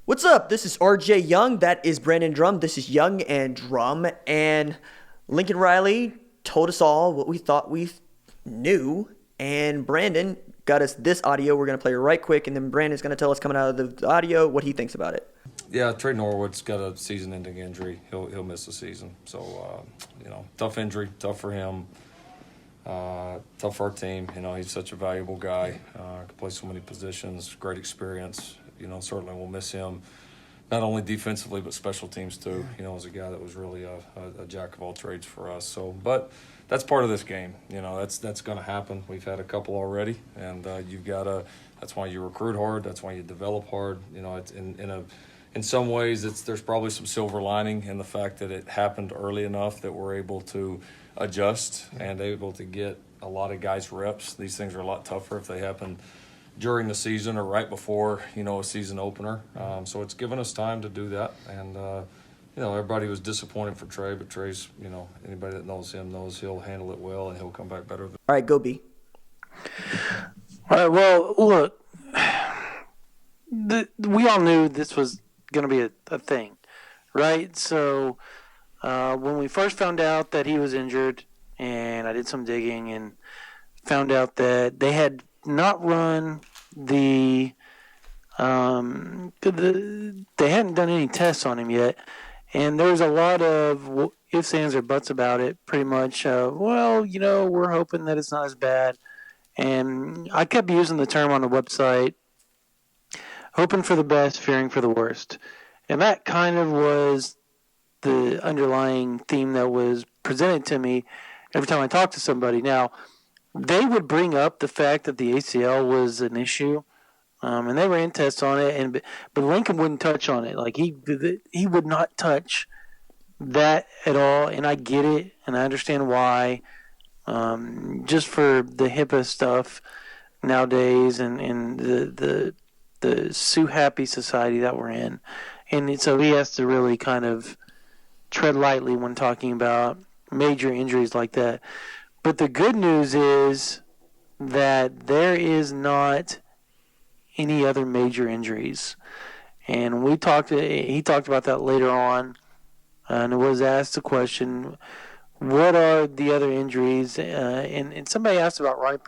What's up? This is RJ Young. That is Brandon Drumm. This is Young and Drumm. And Lincoln Riley told us all what we thought we knew. And Brandon got us this audio. We're going to play it right quick. And then Brandon's going to tell us coming out of the audio what he thinks about it. Yeah, Tre Norwood's got a season-ending injury. He'll miss the season. So, tough injury, tough for him, tough for our team. He's such a valuable guy. Can play so many positions, great experience. Certainly we'll miss him, not only defensively but special teams too. As a guy that was really a jack of all trades for us. So, but that's part of this game. That's going to happen. We've had a couple already, and you've got to. That's why you recruit hard. That's why you develop hard. It's in some ways, there's probably some silver lining in the fact that it happened early enough that we're able to adjust and able to get a lot of guys reps. These things are a lot tougher if they happen during the season or right before, a season opener. So it's given us time to do that. And, everybody was disappointed for Trey, but Trey's, anybody that knows him knows he'll handle it well and he'll come back better. All right, go B. All right, well, look, we all knew this was going to be a thing, right? So when we first found out that he was injured, and I did some digging and found out that they had not run they hadn't done any tests on him yet, and there's a lot of ifs, ands, or buts about it. Pretty much, we're hoping that it's not as bad, and I kept using the term on the website, hoping for the best, fearing for the worst, and that kind of was the underlying theme that was presented to me every time I talked to somebody. Now, they would bring up the fact that the ACL was an issue, and they ran tests on it, but Lincoln wouldn't touch on it. Like he would not touch that at all, and I get it, and I understand why. Just for the HIPAA stuff nowadays, and the sue happy society that we're in, and so he has to really kind of tread lightly when talking about major injuries like that. But the good news is that there is not any other major injuries. And he talked about that later on, and it was asked the question, what are the other injuries? And somebody asked about Ronnie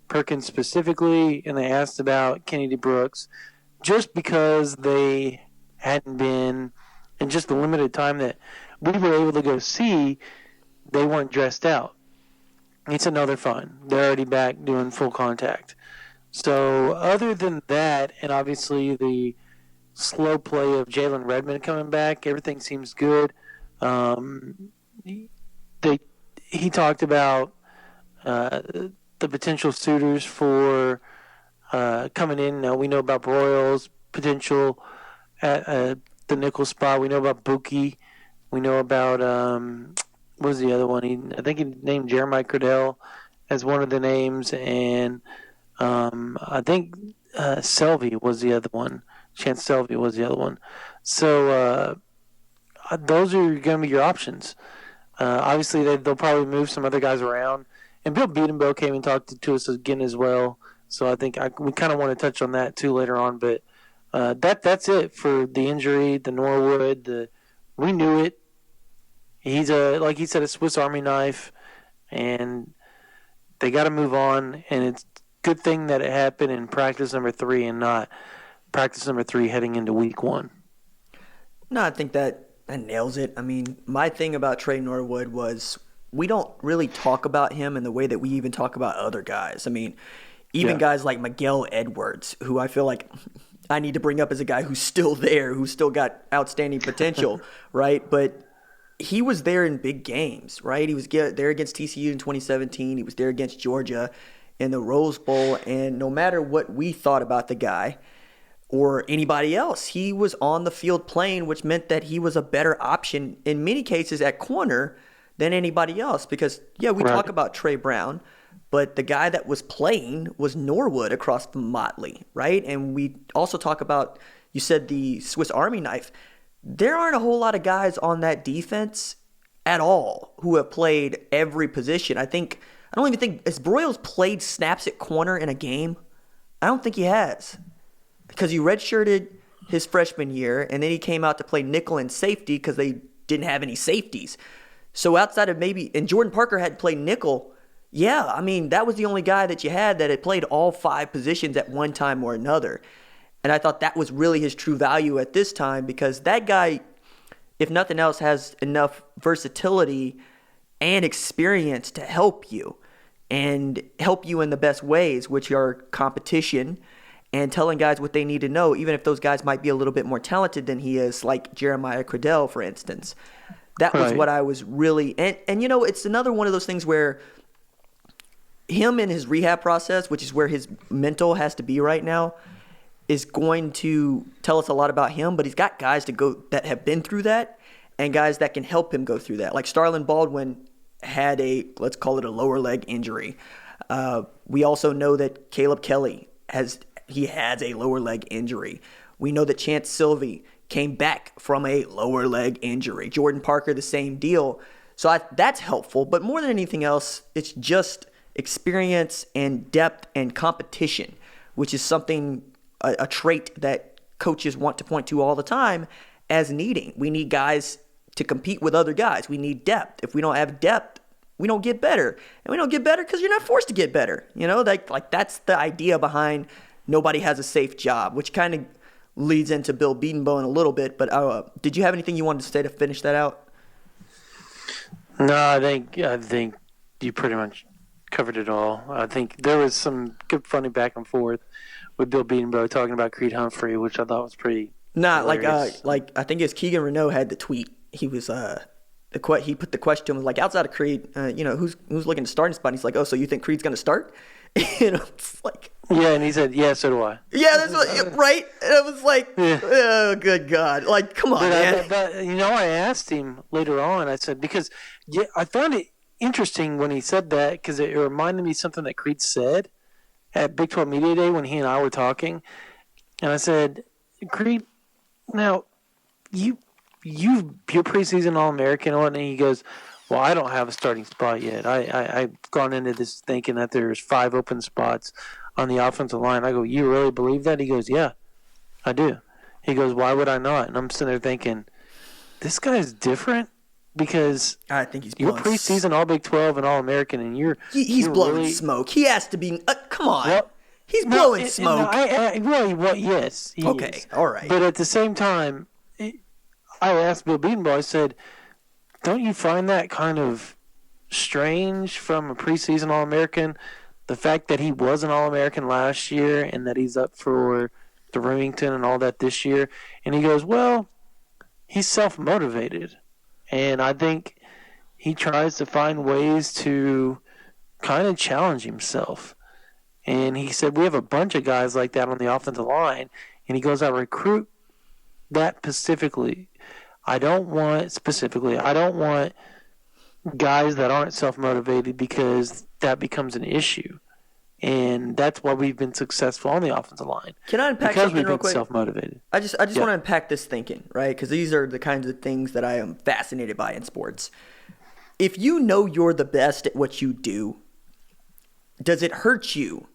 Perkins specifically, and they asked about Kennedy Brooks, just because they hadn't been, in just the limited time that we were able to go see, they weren't dressed out. He said, no, they're fine. They're already back doing full contact. So other than that, and obviously the slow play of Jalen Redmond coming back, everything seems good. He talked about the potential suitors for coming in. Now we know about Broyles' potential at the nickel spot. We know about Buki. We know about what was the other one? I think he named Jeremiah Cradell as one of the names, and I think Selvey was the other one. Chance Selvey was the other one. So those are going to be your options. Obviously, they'll probably move some other guys around. And Bill Beatenbow came and talked to us again as well. So I think we kind of want to touch on that too later on. But that's it for the injury, the Norwood. We knew it. He's like he said, a Swiss Army knife, and they got to move on. And it's a good thing that it happened in practice number 3 and not practice number 3 heading into week 1. No, I think that nails it. I mean, my thing about Tre Norwood was we don't really talk about him in the way that we even talk about other guys. I mean, even guys like Miguel Edwards, who I feel like I need to bring up as a guy who's still there, who's still got outstanding potential, right? But he was there in big games, right? He was there against TCU in 2017. He was there against Georgia in the Rose Bowl. And no matter what we thought about the guy or anybody else, he was on the field playing, which meant that he was a better option in many cases at corner than anybody else. Because, we talk about Trey Brown, but the guy that was playing was Norwood across the Motley, right? And we also talk about, you said the Swiss Army knife. There aren't a whole lot of guys on that defense at all who have played every position. I don't even think, has Broyles played snaps at corner in a game? I don't think he has. Because he redshirted his freshman year, and then he came out to play nickel and safety because they didn't have any safeties. So outside of and Jordan Parker had played nickel. Yeah, I mean, that was the only guy that you had that had played all 5 positions at one time or another. And I thought that was really his true value at this time, because that guy, if nothing else, has enough versatility and experience to help you and help you in the best ways, which are competition and telling guys what they need to know, even if those guys might be a little bit more talented than he is, like Jeremiah Cradell, for instance. That was what I was really – and you know, it's another one of those things where him in his rehab process, which is where his mental has to be right now, is going to tell us a lot about him. But he's got guys to go that have been through that and guys that can help him go through that. Like Starlin Baldwin had let's call it a lower leg injury. We also know that Caleb Kelly has a lower leg injury. We know that Chance Sylvie came back from a lower leg injury. Jordan Parker, the same deal. So that's helpful. But more than anything else, it's just experience and depth and competition, which is something, a trait that coaches want to point to all the time as needing. We need guys to compete with other guys. We need depth. If we don't have depth, we don't get better. And we don't get better because you're not forced to get better. You know, like that's the idea behind nobody has a safe job, which kind of leads into Bill Bedenbaugh a little bit. But did you have anything you wanted to say to finish that out? No, I think you pretty much covered it all. I think there was some good funny back and forth with Bill Bedenbaugh talking about Creed Humphrey, which I thought was pretty hilarious. like I think it's Keegan Renault had the tweet. He was he put the question, was like, outside of Creed, who's looking to start in spot? And he's like, oh, so you think Creed's going to start? It's like, yeah, and he said, yeah, so do I. Yeah, that's what, right. And I was like, oh, good God, like, come on, man. I asked him later on. I said, because I found it interesting when he said that, because it reminded me something that Creed said at Big 12 Media Day when he and I were talking. And I said, Creed, now you're preseason All-American, and he goes, well, I don't have a starting spot yet. I've gone into this thinking that there's 5 open spots on the offensive line. I go, you really believe that? He goes, yeah, I do. He goes, why would I not? And I'm sitting there thinking, this guy's different, because I think he's you're preseason All Big 12 and All-American, and he's blowing really smoke. He has to be. Come on. Well, he's blowing smoke. Yes. He okay, is. All right. But at the same time, I asked Bill Bedenbaugh, I said, don't you find that kind of strange from a preseason All-American, the fact that he was an All-American last year and that he's up for the Remington and all that this year? And he goes, well, he's self-motivated. And I think he tries to find ways to kind of challenge himself. And he said, we have a bunch of guys like that on the offensive line. And he goes, I recruit that specifically. I don't want guys that aren't self-motivated, because that becomes an issue. And that's why we've been successful on the offensive line. Can I unpack because something we've real been quick? Self-motivated. I just want to unpack this thinking, right? Because these are the kinds of things that I am fascinated by in sports. If you know you're the best at what you do, does it hurt you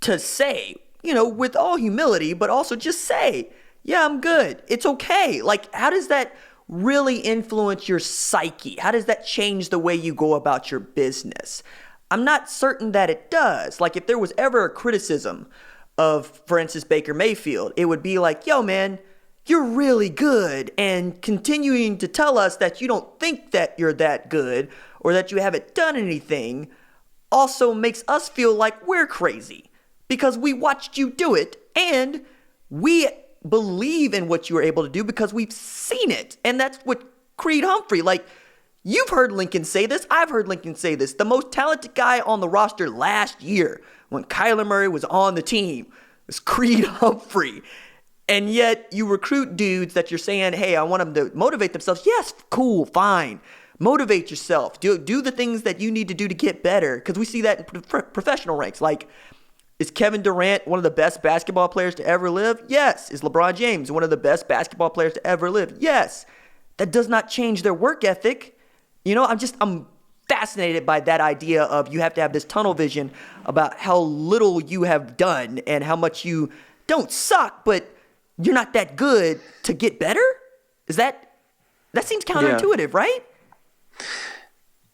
to say, with all humility, but also just say, yeah, I'm good. It's okay. Like, how does that really influence your psyche? How does that change the way you go about your business? I'm not certain that it does. Like, if there was ever a criticism of, for instance, Baker Mayfield, it would be like, yo, man, you're really good. And continuing to tell us that you don't think that you're that good or that you haven't done anything also makes us feel like we're crazy because we watched you do it and we believe in what you were able to do because we've seen it. And that's what Creed Humphrey, like, you've heard Lincoln say this. I've heard Lincoln say this. The most talented guy on the roster last year when Kyler Murray was on the team was Creed Humphrey. And yet you recruit dudes that you're saying, hey, I want them to motivate themselves. Yes, cool, fine. Motivate yourself. Do the things that you need to do to get better. Because we see that in professional ranks. Like, is Kevin Durant one of the best basketball players to ever live? Yes. Is LeBron James one of the best basketball players to ever live? Yes. That does not change their work ethic. I'm fascinated by that idea of you have to have this tunnel vision about how little you have done and how much you don't suck, but you're not that good to get better? That seems counterintuitive, right?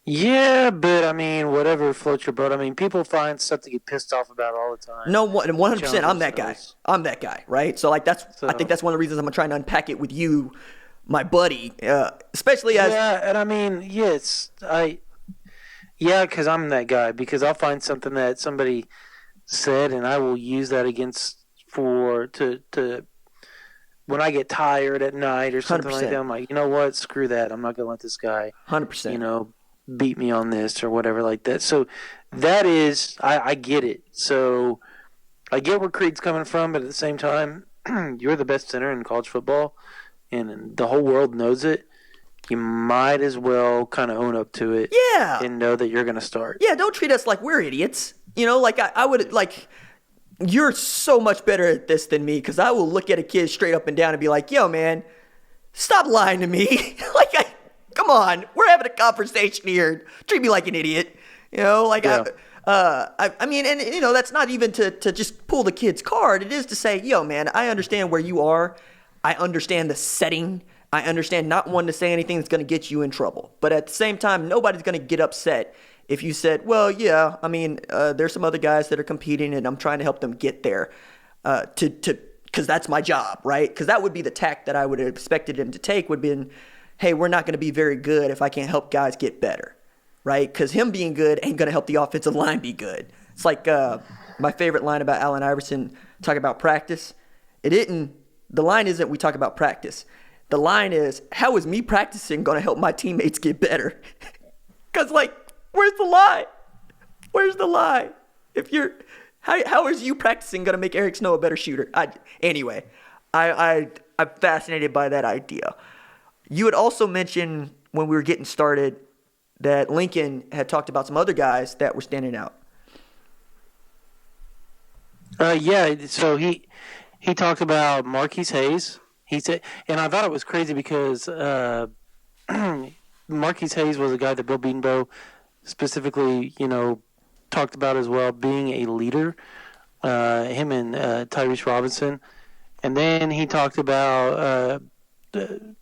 Yeah, but I mean, whatever floats your boat. I mean, people find stuff to get pissed off about all the time. No, 100%. I'm that guy. I'm that guy, right? So like I think that's one of the reasons I'm trying to unpack it with you, my buddy, especially as and I mean, yes, because I'm that guy, because I'll find something that somebody said and I will use that against to when I get tired at night or something 100%. like that. I'm like, you know what? Screw that. I'm not gonna let this guy 100%. Beat me on this or whatever like that. So that is, I get it. So I get where Creed's coming from, but at the same time, you're the best center in college football, and the whole world knows it. You might as well kind of own up to it. Yeah. And know that you're going to start. Yeah, don't treat us like we're idiots. Like I would, like, you're so much better at this than me, because I will look at a kid straight up and down and be like, yo, man, stop lying to me. Come on, we're having a conversation here. Treat me like an idiot. Yeah. I mean, and that's not even to just pull the kid's card. It is to say, yo, man, I understand where you are. I understand the setting. I understand not wanting to say anything that's going to get you in trouble. But at the same time, nobody's going to get upset if you said, well, yeah, I mean, there's some other guys that are competing and I'm trying to help them get there because that's my job, right? Because that would be the tack that I would have expected him to take, would have been, hey, we're not going to be very good if I can't help guys get better, right? Because him being good ain't going to help the offensive line be good. It's like my favorite line about Allen Iverson talking about practice. The line isn't we talk about practice. The line is, how is me practicing going to help my teammates get better? Because, where's the lie? Where's the lie? How is you practicing going to make Eric Snow a better shooter? I'm fascinated by that idea. You had also mentioned when we were getting started that Lincoln had talked about some other guys that were standing out. So he talked about Marquise Hayes. He said, and I thought it was crazy because Marquise Hayes was a guy that Bill Bedenbaugh specifically, talked about as well, being a leader. Him and Tyrese Robinson, and then he talked about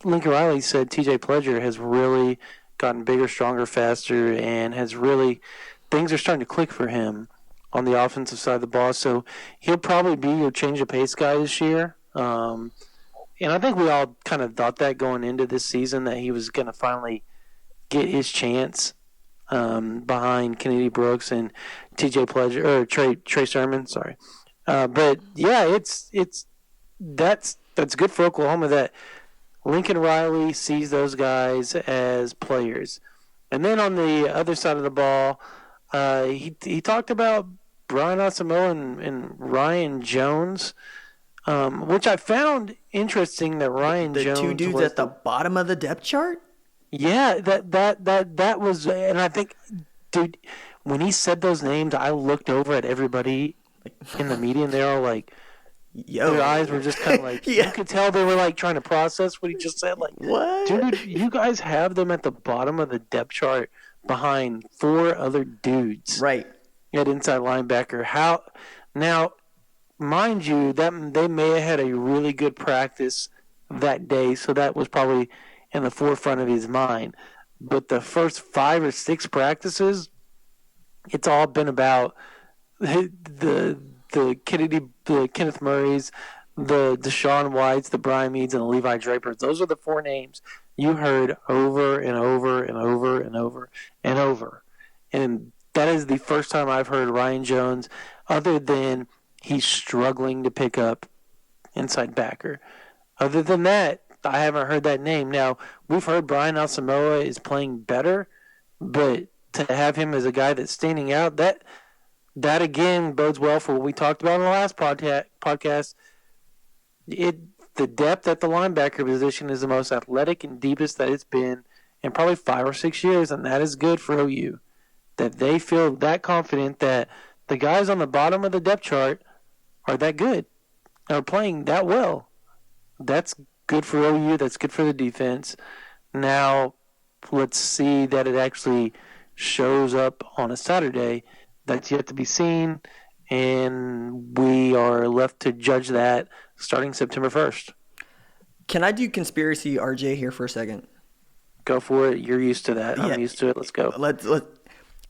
Lincoln Riley said T.J. Pledger has really gotten bigger, stronger, faster, and has really things are starting to click for him on the offensive side of the ball. So he'll probably be your change of pace guy this year. And I think we all kind of thought that going into this season, that he was going to finally get his chance behind Kennedy Brooks and T.J. Pledger or Trey Sermon. Sorry, but yeah, that's good for Oklahoma that Lincoln Riley sees those guys as players. And then on the other side of the ball, he talked about Brian Asamoah and Ryan Jones. Which I found interesting that Ryan Jones, the two dudes at the bottom of the depth chart. Yeah, that was, and I think, dude, when he said those names, I looked over at everybody in the media, and they're all like, yo, their eyes were just kind of like, yeah. You could tell they were trying to process what he just said. Like, what, dude? You guys have them at the bottom of the depth chart behind 4 other dudes, right? At inside linebacker. How now? Mind you, that they may have had a really good practice that day, so that was probably in the forefront of his mind. But the first 5 or 6 practices, it's all been about the Kenneth Murrays, the Deshaun Whites, the Brian Meads, and the Levi Drapers. Those are the 4 names you heard over and over and over and over and over. And that is the first time I've heard Ryan Jones, other than he's struggling to pick up inside backer. Other than that, I haven't heard that name. Now, we've heard Brian Asamoah is playing better, but to have him as a guy that's standing out, that again bodes well for what we talked about in the last podcast. The depth at the linebacker position is the most athletic and deepest that it's been in probably 5 or 6 years, and that is good for OU. That they feel that confident that the guys on the bottom of the depth chart are that good, are playing that well. That's good for OU. That's good for the defense. Now, let's see that it actually shows up on a Saturday. That's yet to be seen. and we are left to judge that starting September 1st. Can I do conspiracy RJ here for a second? Go for it. You're used to that. Yeah. I'm used to it. Let's go.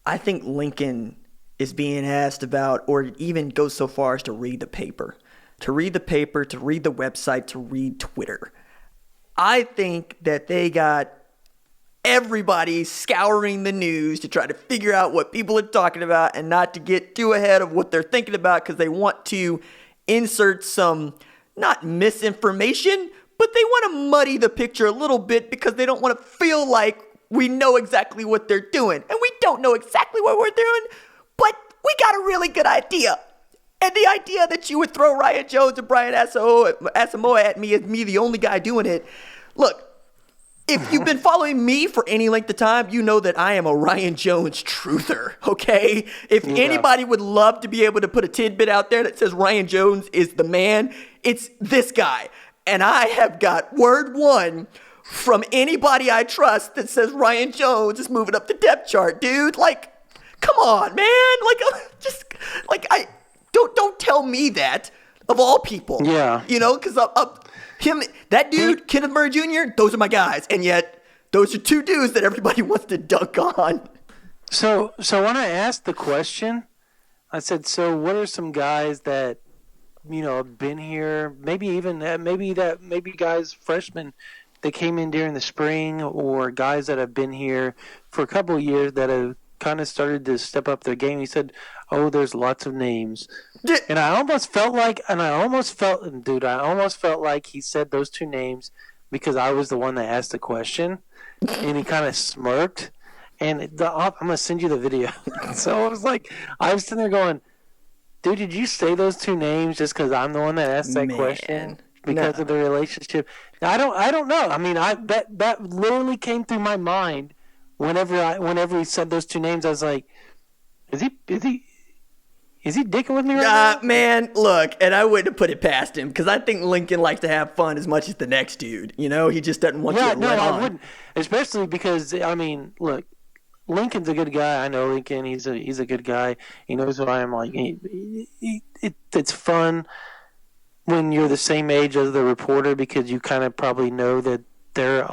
I think Lincoln is being asked about, or even goes so far as to read the paper. To read the paper, to read the website, to read Twitter. I think that they got everybody scouring the news to try to figure out what people are talking about and not to get too ahead of what they're thinking about because they want to insert some, not misinformation, but they want to muddy the picture a little bit because they don't want to feel like we know exactly what they're doing. And we don't know exactly what we're doing, but we got a really good idea. And the idea that you would throw Ryan Jones and Brian Asamoah at me as me the only guy doing it. Look, if you've been following me for any length of time, you know that I am a Ryan Jones truther, okay? If anybody would love to be able to put a tidbit out there that says Ryan Jones is the man, it's this guy. And I have got word one from anybody I trust that says Ryan Jones is moving up the depth chart, dude. Like, come on, man. Don't tell me that, of all people. Yeah. You know, because that dude, Kenneth Murray Jr., those are my guys. And yet, those are two dudes that everybody wants to dunk on. So when I asked the question, I said, so what are some guys that, have been here, maybe guys, freshmen that came in during the spring, or guys that have been here for a couple of years that have kind of started to step up their game. He said, there's lots of names. And I almost felt like he said those two names because I was the one that asked the question, and he kind of smirked. And I'm going to send you the video. So I was sitting there going, dude, did you say those two names just because I'm the one that asked that question because of the relationship? I don't know. I mean, that literally came through my mind whenever he said those two names. I was like, is he dicking with me right now? Man, look, and I wouldn't have put it past him because I think Lincoln likes to have fun as much as the next dude. He just doesn't want you to let on. I wouldn't, especially because look, Lincoln's a good guy. I know Lincoln. He's a good guy. He knows who I am. Like, it's fun when you're the same age as the reporter because you kind of probably know that they're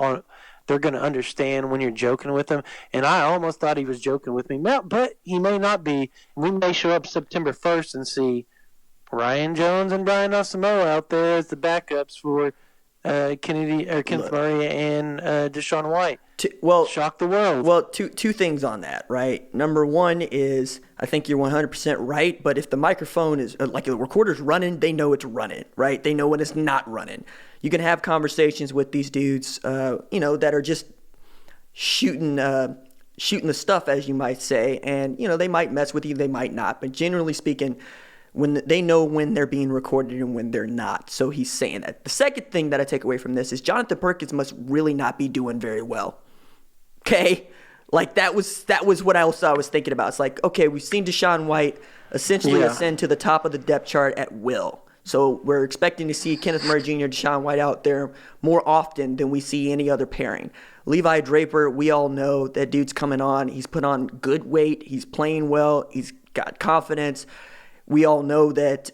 going to understand when you're joking with them. And I almost thought he was joking with me, but he may not be. We may show up September 1st and see Ryan Jones and Brian Asamoah out there as the backups for Kenneth Murray and Deshaun White. Shock the world. Well, two things on that, right? Number one is I think you're 100% right, but if the microphone is like the recorder's running, they know it's running, right? They know when it's not running. You can have conversations with these dudes, that are just shooting the stuff, as you might say, and they might mess with you, they might not, but generally speaking, when they know when they're being recorded and when they're not. So he's saying that. The second thing that I take away from this is Jonathan Perkins must really not be doing very well. Okay? Like that was what else I was thinking about. It's like, okay, we've seen Deshaun White essentially ascend to the top of the depth chart at will. So we're expecting to see Kenneth Murray Jr., Deshaun White out there more often than we see any other pairing. Levi Draper, we all know that dude's coming on. He's put on good weight. He's playing well. He's got confidence. We all know that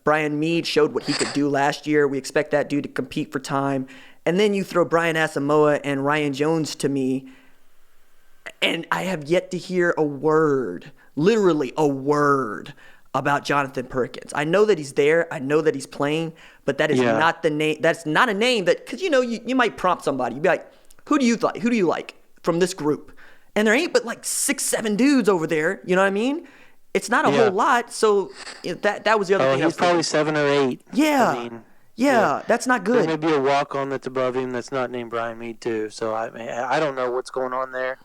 Brian Meade showed what he could do last year. We expect that dude to compete for time. And then you throw Brian Asamoah and Ryan Jones to me, and I have yet to hear a word, literally a word, about Jonathan Perkins. I know that he's there. I know that he's playing, but that is not the name. That's not a name that, because you might prompt somebody. You'd be like, who do you like? Who do you like from this group? And there ain't but like 6-7 dudes over there. You know what I mean? It's not a whole lot. So that was the other thing. He's probably 7 or 8. Yeah. That's not good. There may be a walk-on that's above him that's not named Brian Meade too. So I don't know what's going on there.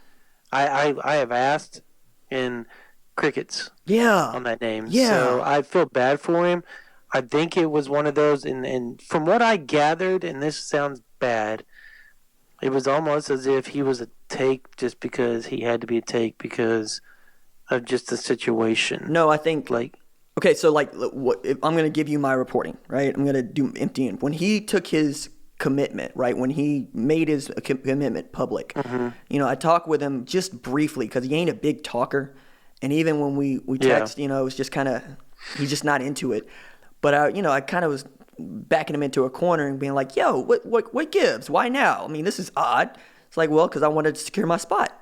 I have asked in crickets on that name. Yeah. So I feel bad for him. I think it was one of those, and from what I gathered, and this sounds bad, it was almost as if he was a take just because he had to be a take because of just the situation. No, I think okay, so I'm going to give you my reporting, right? I'm going to do emptying. When he took his commitment, right? When he made his commitment public, I talked with him just briefly because he ain't a big talker. And even when we text, it was just kind of He's just not into it. But I kind of was backing him into a corner and being like, "Yo, what gives? Why now? I mean, this is odd." It's like, well, because I wanted to secure my spot.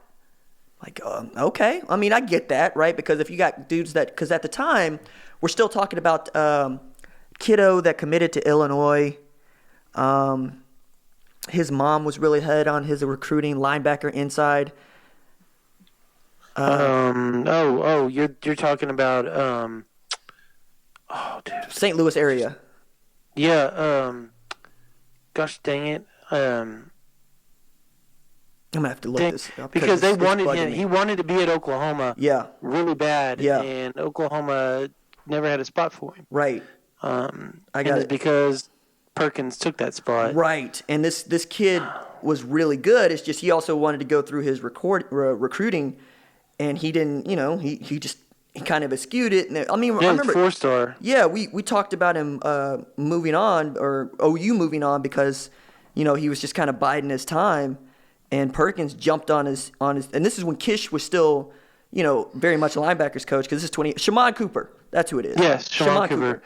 Like, okay. I mean, I get that, right? Because if you got dudes because at the time, we're still talking about kiddo that committed to Illinois. His mom was really head on his recruiting linebacker inside. You're talking about dude. St. Louis area. Yeah, gosh dang it. I'm gonna have to look this up because they wanted him. Me. He wanted to be at Oklahoma. Yeah. Really bad. Yeah. And Oklahoma never had a spot for him. Right. I got it because Perkins took that spot. Right. And this kid was really good. It's just he also wanted to go through his recruiting, and he didn't. He kind of eschewed it. And I remember 4-star. Yeah, we talked about him moving on, or OU moving on, because he was just kind of biding his time. And Perkins jumped on his, and this is when Kish was still, very much a linebackers coach, because this is Shamon Cooper. That's who it is. Yes, Shamon Cooper.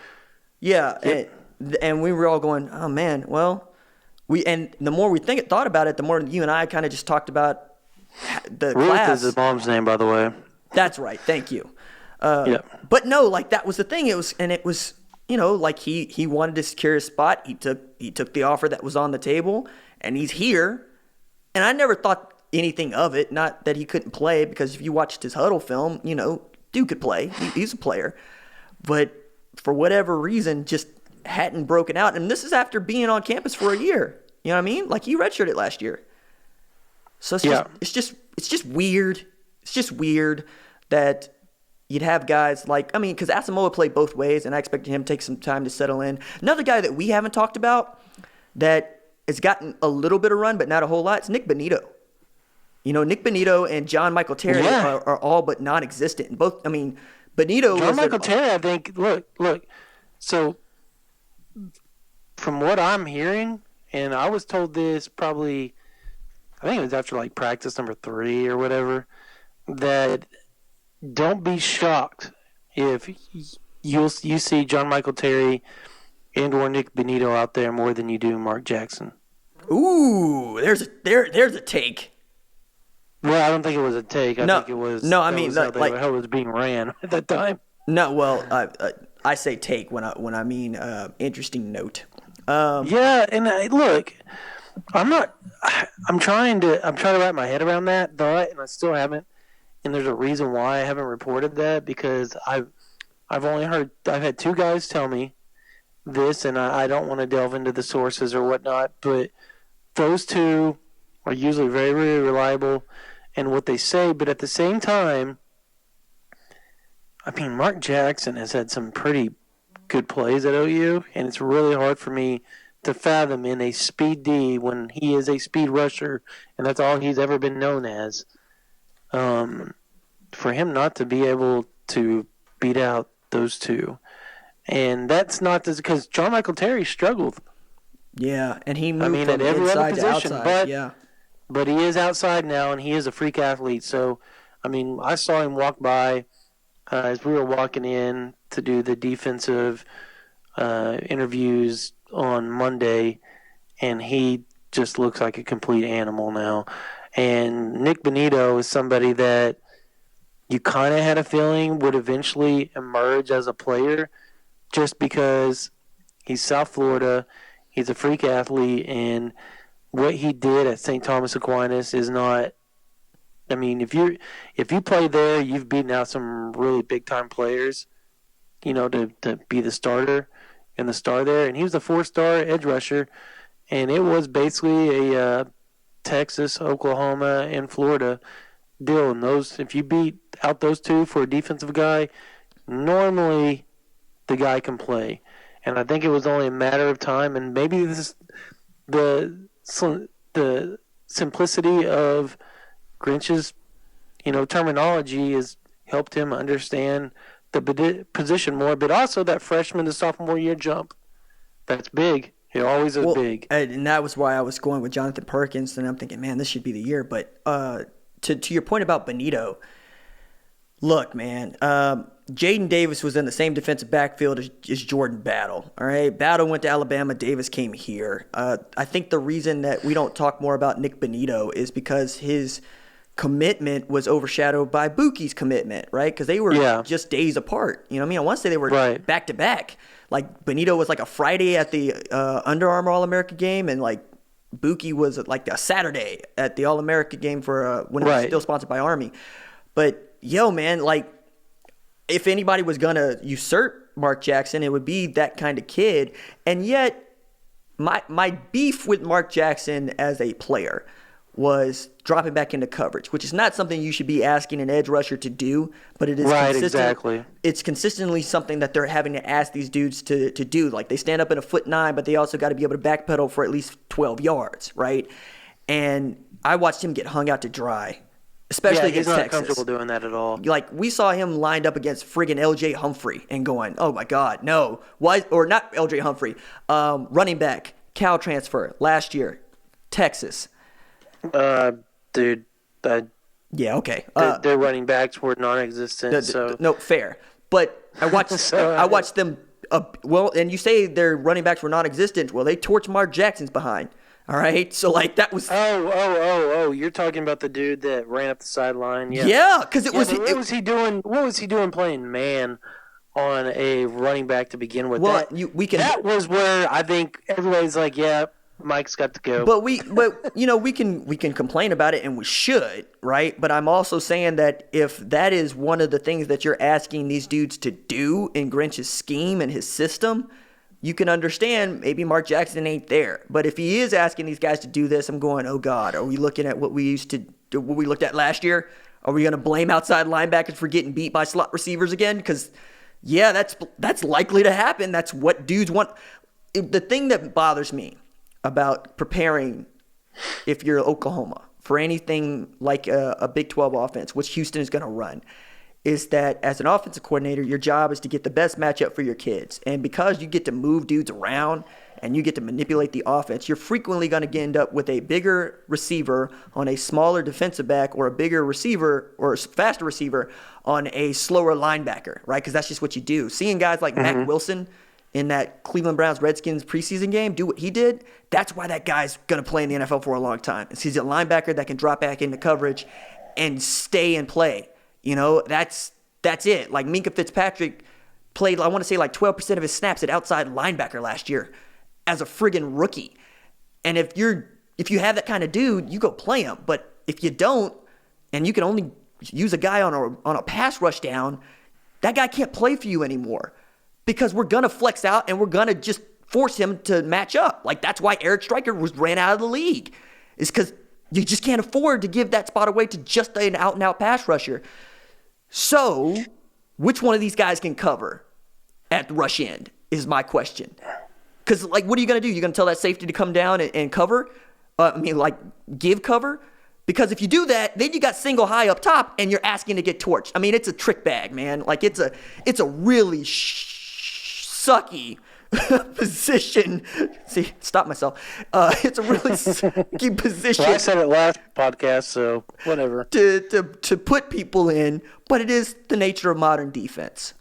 Yeah, yep. and we were all going, oh man, well, and the more we thought about it, the more you and I kind of just talked about the Ruth class. Ruth is his mom's name, by the way. That's right. Thank you. Yep. But no, like that was the thing. It was, like he wanted to secure his spot. He took the offer that was on the table, and he's here. And I never thought anything of it. Not that he couldn't play, because if you watched his huddle film, dude could play. He's a player. But for whatever reason, just hadn't broken out. And this is after being on campus for a year. You know what I mean? Like, he redshirted last year. So it's just weird. It's just weird that you'd have guys because Asamoah played both ways, and I expected him to take some time to settle in. Another guy that we haven't talked about that has gotten a little bit of run, but not a whole lot, it's Nick Benito. Nick Benito and John Michael Terry are all but non-existent. Benito John Michael Terry, I think, look. So, from what I'm hearing, and I was told this probably, I think it was after practice number 3 or whatever, that don't be shocked if you see John Michael Terry and or Nick Benito out there more than you do Mark Jackson. Ooh, there's a take. Well, I don't think it was a take. I think it was. No, I mean how it was being ran at that time. No, well, I say take when I mean interesting note. Yeah, and look, I'm trying to wrap my head around that thought, and I still haven't. And there's a reason why I haven't reported that, because I've had 2 guys tell me this, and I don't want to delve into the sources or whatnot, but those 2 are usually very, very reliable in what they say. But at the same time, Mark Jackson has had some pretty good plays at OU, and it's really hard for me to fathom in a speed D when he is a speed rusher, and that's all he's ever been known as. For him not to be able to beat out those 2. And that's not because John Michael Terry struggled. Yeah, and he moved from at every inside other position, to outside. But he is outside now, and he is a freak athlete. So, I saw him walk by as we were walking in to do the defensive interviews on Monday, and he just looks like a complete animal now. And Nick Benito is somebody that you kind of had a feeling would eventually emerge as a player, just because he's South Florida, he's a freak athlete, and what he did at St. Thomas Aquinas is not. If you play there, you've beaten out some really big time players, to be the starter and the star there. And he was a 4-star edge rusher, and it was basically a Texas, Oklahoma, and Florida deal. And if you beat out those 2 for a defensive guy, normally the guy can play. And I think it was only a matter of time, and maybe this the simplicity of Grinch's, terminology has helped him understand the position more, but also that freshman to sophomore year jump. That's big. It always is big. And that was why I was going with Jonathan Perkins, and I'm thinking, man, this should be the year. But to your point about Benito, Look, man, Jaden Davis was in the same defensive backfield as Jordan Battle. All right, Battle went to Alabama. Davis came here. I think the reason that we don't talk more about Nick Benito is because his commitment was overshadowed by Buki's commitment, right? Because they were just days apart. You know what I mean? I want to say they were back to back. Like Benito was like a Friday at the Under Armour All-America game, and like Buki was like a Saturday at the All-America game for when it was still sponsored by Army. But yo, man, like, if anybody was going to usurp Mark Jackson, it would be that kind of kid. And yet, my beef with Mark Jackson as a player was dropping back into coverage, which is not something you should be asking an edge rusher to do, but it is consistent. It's consistently something that they're having to ask these dudes to do. Like, they stand up in 1'9", but they also got to be able to backpedal for at least 12 yards, right? And I watched him get hung out to dry. Especially against Texas. He's not comfortable doing that at all. Like, we saw him lined up against friggin' LJ Humphrey and going, oh my God, no. Why? Or not LJ Humphrey. Running back, Cal transfer, last year, Texas. Dude. Yeah, okay. Their running backs were non-existent. No, fair. But I watched them, and you say their running backs were non-existent. Well, they torched Mark Jackson's behind. All right, so like that was. Oh! You're talking about the dude that ran up the sideline. Yeah, because it was. What was he doing? What was he doing playing man on a running back to begin with? Well, that was where I think everybody's like, yeah, Mike's got to go. But we can complain about it, and we should, right? But I'm also saying that if that is one of the things that you're asking these dudes to do in Grinch's scheme and his system, you can understand maybe Mark Jackson ain't there. But if he is asking these guys to do this, I'm going, oh God, are we looking at what we looked at last year? Are we going to blame outside linebackers for getting beat by slot receivers again? Because, yeah, that's likely to happen. That's what dudes want. The thing that bothers me about preparing, if you're Oklahoma, for anything like a Big 12 offense, which Houston is going to run, is that as an offensive coordinator, your job is to get the best matchup for your kids. And because you get to move dudes around and you get to manipulate the offense, you're frequently going to end up with a bigger receiver on a smaller defensive back, or a bigger receiver or a faster receiver on a slower linebacker, right? Because that's just what you do. Seeing guys like Mack Wilson in that Cleveland Browns-Redskins preseason game do what he did, that's why that guy's going to play in the NFL for a long time. He's a linebacker that can drop back into coverage and stay and play. You know, that's it. Like Minkah Fitzpatrick played, I want to say like 12% of his snaps at outside linebacker last year as a friggin' rookie. And if you have that kind of dude, you go play him. But if you don't, and you can only use a guy on a pass rush down, that guy can't play for you anymore, because we're gonna flex out and we're gonna just force him to match up. Like, that's why Eric Stryker ran out of the league, is because you just can't afford to give that spot away to just an out-and-out pass rusher. So, which one of these guys can cover at the rush end is my question. Because, like, what are you going to do? You're going to tell that safety to come down and cover? Give cover? Because if you do that, then you got single high up top and you're asking to get torched. I mean, it's a trick bag, man. Like, it's a really sucky position. See, stop myself. It's a really sucky position. Well, I said it last podcast, so whatever. To put people in, but it is the nature of modern defense.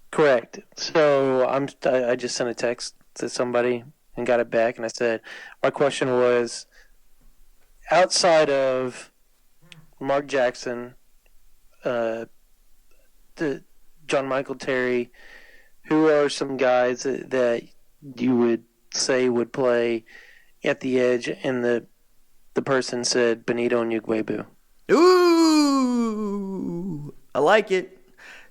Correct. So I just sent a text to somebody and got it back, and I said, my question was, outside of Mark Jackson, the John Michael Terry, who are some guys that you would say would play at the edge? And the person said Benito and Ugwebu. Ooh, I like it.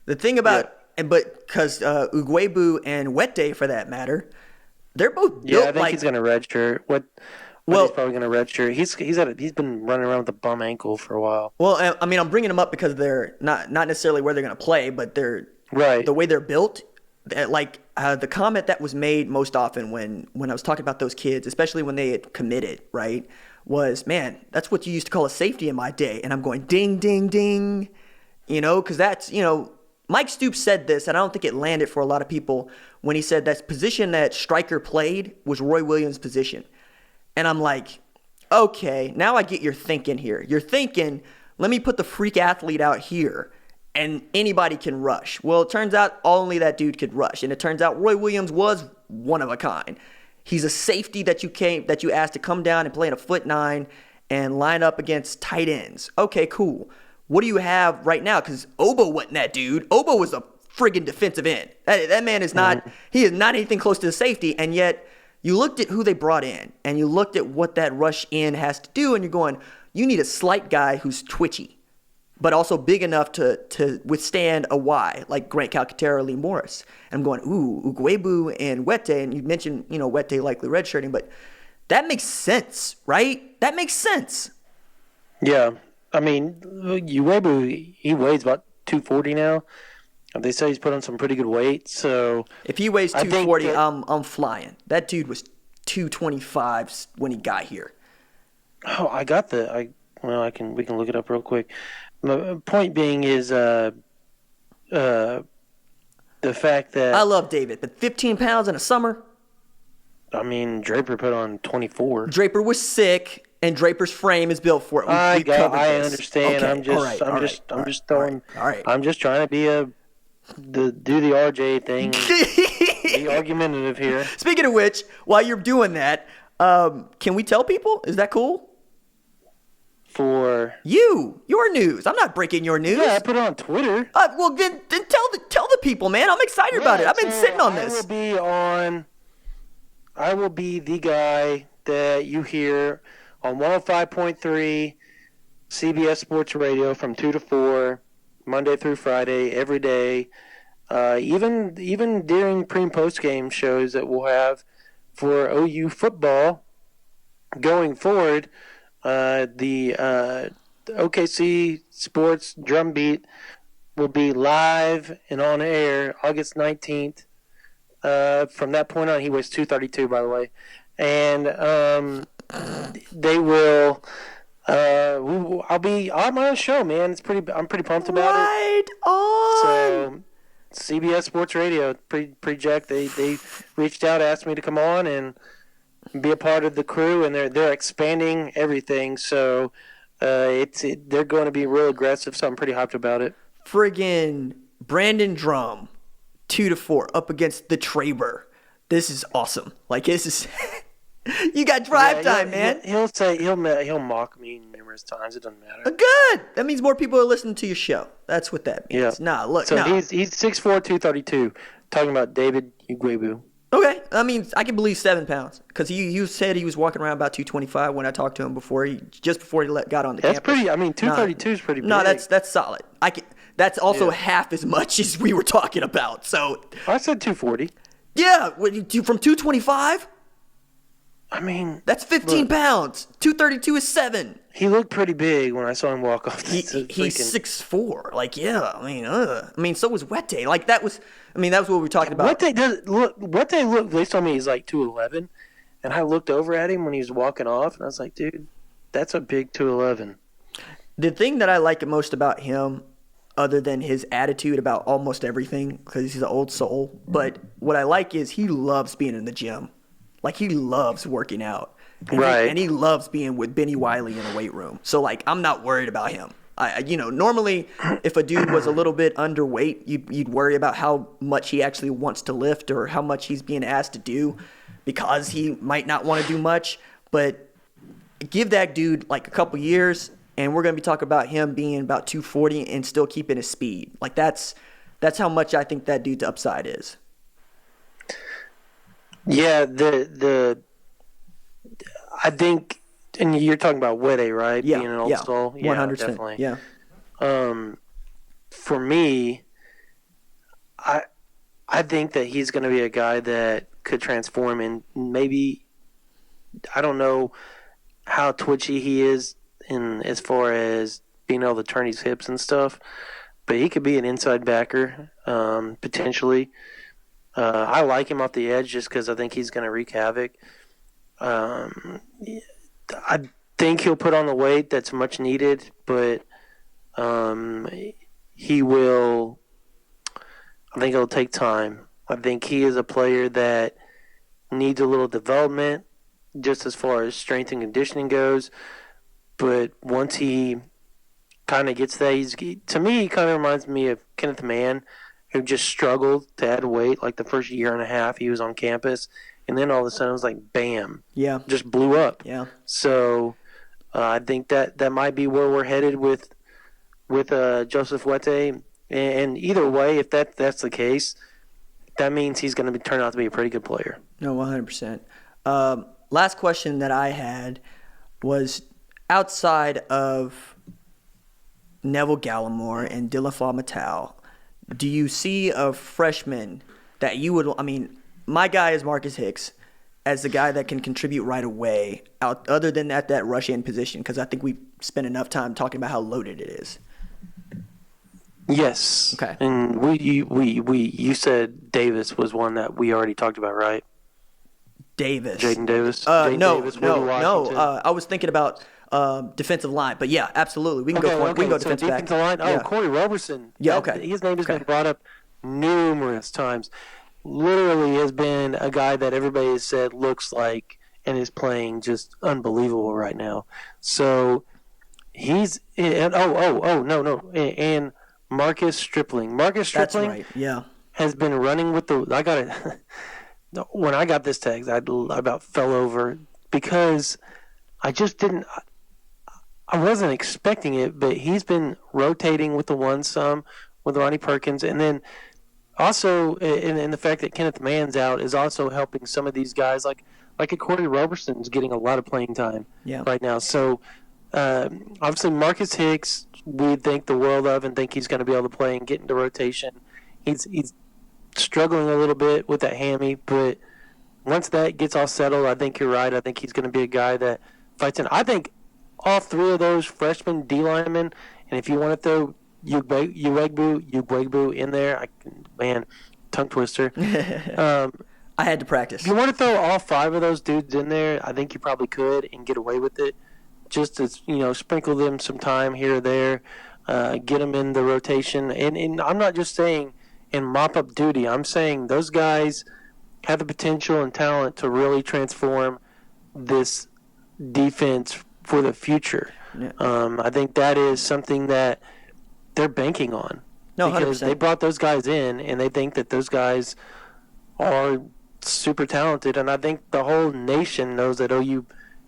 The thing about, but because Ugwebu and Wette, for that matter, they're both built. I think he's going to redshirt. He's probably going to redshirt. He's been running around with a bum ankle for a while. Well, I mean, I'm bringing them up because they're not necessarily where they're going to play, but they're the way they're built. The comment that was made most often when I was talking about those kids, especially when they had committed, right, was, man, that's what you used to call a safety in my day. And I'm going, ding, ding, ding, because that's, Mike Stoops said this, and I don't think it landed for a lot of people when he said that position that Stryker played was Roy Williams' position. And I'm like, okay, now I get your thinking here. You're thinking, let me put the freak athlete out here and anybody can rush. Well, it turns out only that dude could rush, and it turns out Roy Williams was one of a kind. He's a safety that you asked to come down and play in a 4'9" and line up against tight ends. Okay, cool. What do you have right now? Because Obo wasn't that dude. Obo was a friggin' defensive end. That man is not. He is not anything close to the safety, and yet you looked at who they brought in, and you looked at what that rush in has to do, and you're going, you need a slight guy who's twitchy, but also big enough to withstand a Y, like Grant Calcaterra or Lee Morris. And I'm going, Ugwebu and Wette, and you mentioned, Wette likely redshirting, but that makes sense, right? That makes sense. Yeah. I mean, Ugwebu, he weighs about 240 now. They say he's put on some pretty good weight, so... If he weighs 240, I'm flying. That dude was 225 when he got here. Oh, I got we can look it up real quick. My point being is the fact that... I love David, but 15 pounds in a summer? I mean, Draper put on 24. Draper was sick, and Draper's frame is built for it. I understand. Okay. I'm just throwing... All right. I'm just trying to do the RJ thing. Be argumentative here. Speaking of which, while you're doing that, can we tell people? Is that cool? For your news. I'm not breaking your news. Yeah, I put it on Twitter. Well, then tell the people, man. I'm excited about it. I've been sitting on this. I will be the guy that you hear on 105.3 CBS Sports Radio from 2 to 4, Monday through Friday, every day. Even during pre- and post-game shows that we'll have for OU football going forward. The OKC Sports Drumbeat will be live and on air August 19th. From that point on, he weighs 232, by the way. And they will. I'll be on my own show, man. I'm pretty pumped about it. Right on. So CBS Sports Radio, pre-Jack, they reached out, asked me to come on and be a part of the crew, and they're expanding everything. So they're going to be real aggressive. So I'm pretty hyped about it. Friggin' Brandon Drumm, 2 to 4 up against the Traber. This is awesome. Like, this is you got drive time, man. He'll mock me numerous times. It doesn't matter. Good. That means more people are listening to your show. That's what that means. Yeah. Look. He's 6'4", 232. Talking about David Ugwebu. Okay. I mean, I can believe 7 pounds because you said he was walking around about 225 when I talked to him before he got on the campus. That's pretty. I mean, 232 is pretty big. No, that's solid. That's also half as much as we were talking about. So I said 240. Yeah, from 225. I mean, that's 15 pounds. 232 is 7. He looked pretty big when I saw him walk off. He's 6'4". Like, yeah. I mean, so was Wette. Like, that was what we were talking about. Wette looked. They told me he's like 211, and I looked over at him when he was walking off, and I was like, dude, that's a big 211. The thing that I like most about him, other than his attitude about almost everything, because he's an old soul, but what I like is he loves being in the gym. Like, he loves working out. And he loves being with Benny Wiley in the weight room. So, like, I'm not worried about him. Normally, if a dude was a little bit underweight, you'd worry about how much he actually wants to lift or how much he's being asked to do because he might not want to do much. But give that dude, like, a couple years, and we're going to be talking about him being about 240 and still keeping his speed. Like, that's how much I think that dude's upside is. Yeah, I think, and you're talking about Wette, right? Yeah, being an old soul. Yeah, 100%. Definitely. Yeah. For me, I think that he's going to be a guy that could transform, and maybe I don't know how twitchy he is in as far as being able to turn his hips and stuff, but he could be an inside backer potentially. I like him off the edge just because I think he's going to wreak havoc. I think he'll put on the weight that's much needed, but he will. I think it'll take time. I think he is a player that needs a little development just as far as strength and conditioning goes. But once he kind of gets that. To me, he kind of reminds me of Kenneth Mann, who just struggled to add weight like the first year and a half he was on campus. And then all of a sudden it was like, bam, Yeah. just blew up. Yeah. So I think that might be where we're headed with Joseph Wette. And either way, if that's the case, that means he's going to turn out to be a pretty good player. No, 100%. Last question that I had was outside of Neville Gallimore and Dylan Mattel, do you see a freshman that you would – I mean, my guy is Marcus Hicks as the guy that can contribute right away other than at that rush-in position, because I think we spent enough time talking about how loaded it is. Yes. Okay. And you said Davis was one that we already talked about, right? Davis. Jaden Davis. No. I was thinking about defensive line, but yeah, absolutely. We can go defensive back. Defensive line. Oh, yeah. Corey Roberson. Yeah, okay. His name has been brought up numerous times. Literally has been a guy that everybody has said looks like and is playing just unbelievable right now. So he's and and Marcus Stripling. Marcus Stripling. That's right. Yeah. Has been running with the. I got it. When I got this text, I about fell over because I just didn't. I wasn't expecting it, but he's been rotating with the one some with Ronnie Perkins, and then also in the fact that Kenneth Mann's out is also helping some of these guys like a Corey Roberson's getting a lot of playing time right now. So obviously Marcus Hicks, we think the world of and think he's going to be able to play and get into rotation. He's struggling a little bit with that hammy, but once that gets all settled, I think you're right. I think he's going to be a guy that fights in. I think all three of those freshman D linemen, and if you want to throw Uwegbu in there, tongue twister. I had to practice. If you want to throw all five of those dudes in there, I think you probably could and get away with it. Just to sprinkle them some time here or there, get them in the rotation, and I'm not just saying in mop-up duty. I'm saying those guys have the potential and talent to really transform this defense for the future. Yeah. I think that is something that they're banking on. No, because 100%. they brought those guys in, and they think that those guys are super talented. And I think the whole nation knows that OU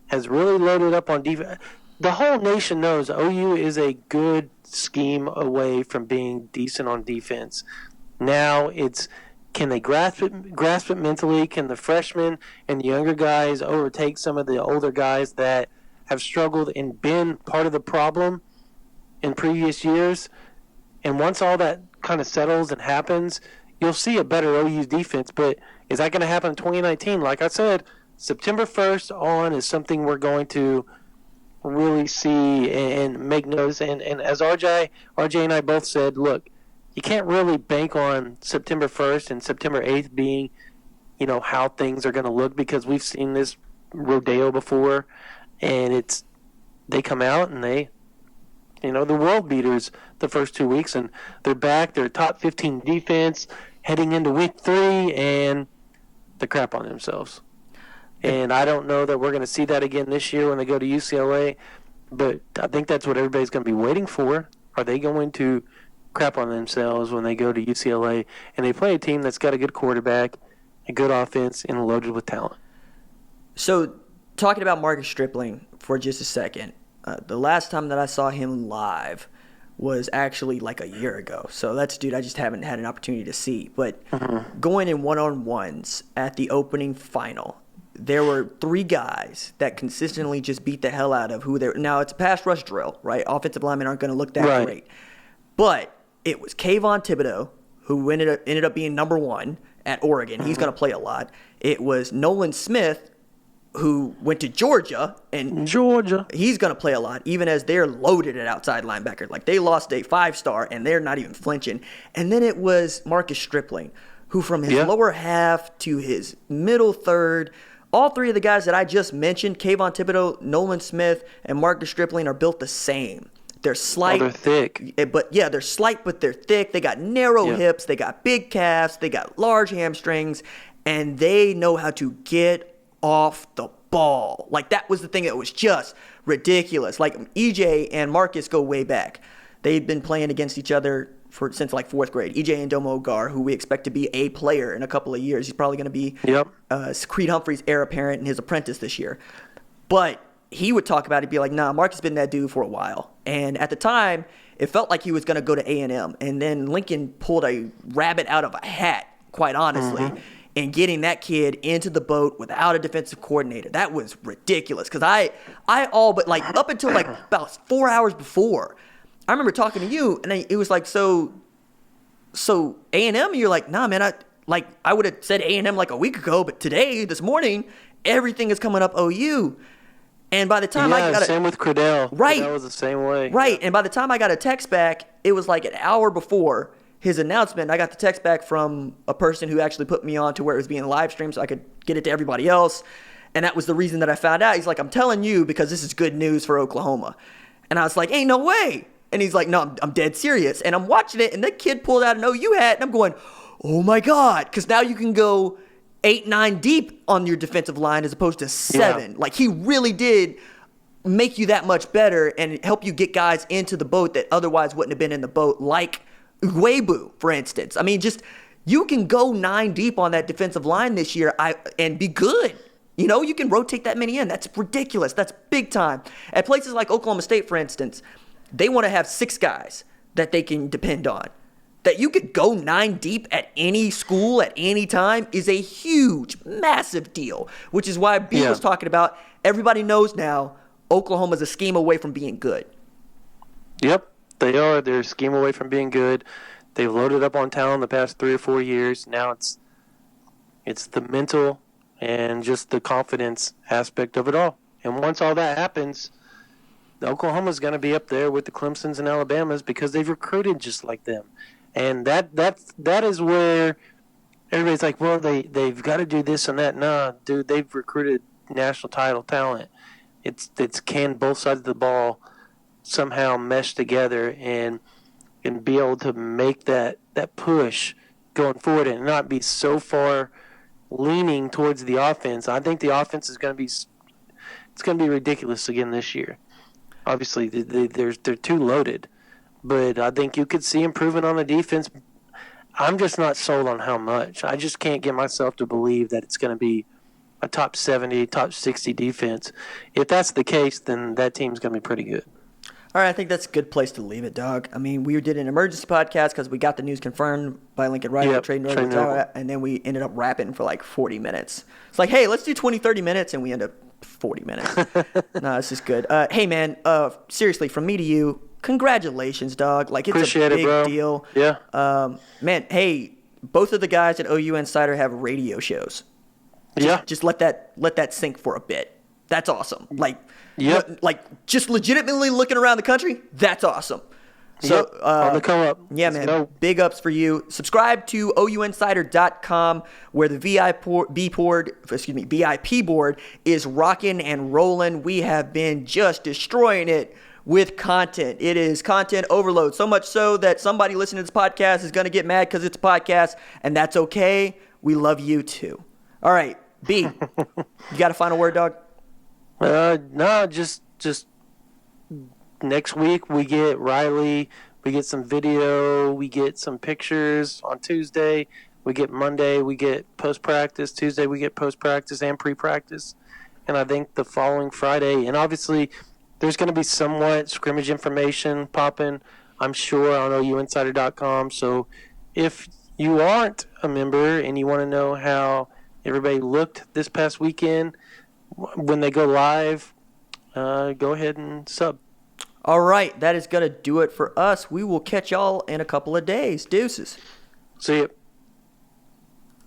has really loaded up on defense. The whole nation knows OU is a good scheme away from being decent on defense. Now it's, can they grasp it mentally? Can the freshmen and the younger guys overtake some of the older guys that have struggled and been part of the problem in previous years? And once all that kind of settles and happens, you'll see a better OU defense. But is that going to happen in 2019? Like I said, September 1st on is something we're going to really see and make notice. And as RJ and I both said, look, you can't really bank on September 1st and September 8th being, how things are going to look, because we've seen this rodeo before, and they come out and they, the world beaters the first 2 weeks, and they're back. They're top 15 defense heading into week 3, and they crap on themselves. And I don't know that we're going to see that again this year when they go to UCLA, but I think that's what everybody's going to be waiting for. Are they going to crap on themselves when they go to UCLA and they play a team that's got a good quarterback, a good offense, and loaded with talent? So, talking about Marcus Stripling for just a second, the last time that I saw him live was actually like a year ago. So that's a dude I just haven't had an opportunity to see. But going in one-on-ones at the opening final, there were 3 guys that consistently just beat the hell out of who they're. Now, it's a pass rush drill, right? Offensive linemen aren't going to look that great. But it was Kayvon Thibodeau, who ended up being number 1 at Oregon. He's going to play a lot. It was Nolan Smith, who went to Georgia, and he's going to play a lot, even as they're loaded at outside linebacker. Like, they lost a 5-star, and they're not even flinching. And then it was Marcus Stripling, who from his lower half to his middle third, all 3 of the guys that I just mentioned, Kayvon Thibodeau, Nolan Smith, and Marcus Stripling, are built the same. They're slight. They're thick. They're slight, but they're thick. They got narrow hips. They got big calves. They got large hamstrings. And they know how to get off the ball. Like, that was the thing that was just ridiculous. Like, EJ and Marcus go way back. They've been playing against each other since like fourth grade. EJ and Domo Gar, who we expect to be a player in a couple of years. He's probably going to be Creed Humphrey's heir apparent and his apprentice this year. But he would talk about it, be like, nah, Marcus been that dude for a while. And at the time, it felt like he was going to go to A&M. And then Lincoln pulled a rabbit out of a hat, quite honestly, and getting that kid into the boat without a defensive coordinator. That was ridiculous. Because I all but like up until like about 4 hours before, I remember talking to you, and it was like, so A&M, and you're like, nah, man, I would have said A&M like a week ago, but today, this morning, everything is coming up OU. And by the time I got same with Credell. Right. That was the same way. Right. And by the time I got a text back, it was like an hour before his announcement. I got the text back from a person who actually put me on to where it was being live streamed so I could get it to everybody else. And that was the reason that I found out. He's like, I'm telling you because this is good news for Oklahoma. And I was like, ain't no way. And he's like, no, I'm dead serious. And I'm watching it, and that kid pulled out an OU hat, and I'm going, oh my God. Because now you can go 8-9 deep on your defensive line as opposed to 7. Yeah. Like, he really did make you that much better and help you get guys into the boat that otherwise wouldn't have been in the boat, like Uebu, for instance. I mean, just you can go 9 deep on that defensive line this year and be good. You know, you can rotate that many in. That's ridiculous. That's big time. At places like Oklahoma State, for instance, they want to have 6 guys that they can depend on. That you could go 9 deep at any school at any time is a huge, massive deal, which is why B was talking about. Everybody knows now Oklahoma's a scheme away from being good. Yep, they are. They're a scheme away from being good. They've loaded up on talent the past 3 or 4 years. Now it's the mental and just the confidence aspect of it all. And once all that happens, Oklahoma's going to be up there with the Clemsons and Alabamas because they've recruited just like them. And that is where everybody's like, well, they've got to do this and that. Nah, dude, they've recruited national title talent. It's can both sides of the ball somehow mesh together and be able to make that push going forward and not be so far leaning towards the offense. I think the offense is going to be ridiculous again this year. Obviously, they're too loaded, but I think you could see improvement on the defense. I'm just not sold on how much. I just can't get myself to believe that it's going to be a top 70, top 60 defense. If that's the case, then that team's going to be pretty good. All right, I think that's a good place to leave it, dog. I mean, we did an emergency podcast because we got the news confirmed by Lincoln Riley, Tre Norwood, and then we ended up rapping for like 40 minutes. It's like, hey, let's do 20, 30 minutes, and we end up 40 minutes. No, this is good. Hey, man, seriously, from me to you, congratulations, dog. Like, it's Appreciate a big it, bro. deal. Yeah. Man, hey, both of the guys at OUInsider have radio shows. Just let that sink for a bit. That's awesome. Like, just legitimately looking around the country, that's awesome. So on the come up. Yeah, Let's man. go. Big ups for you. Subscribe to OUInsider.com where the VIP board is rocking and rolling. We have been just destroying it with content. It is content overload. So much so that somebody listening to this podcast is going to get mad because it's a podcast, and that's okay. We love you too. All right, B, you got a final word, dog? No, just next week we get Riley, we get some video, we get some pictures on Tuesday, we get Monday, we get post-practice, Tuesday we get post-practice and pre-practice, and I think the following Friday, and obviously there's going to be somewhat scrimmage information popping, I'm sure, on OUInsider.com, so if you aren't a member and you want to know how everybody looked this past weekend, when they go live, go ahead and sub. All right, that is going to do it for us. We will catch y'all in a couple of days. Deuces. See you.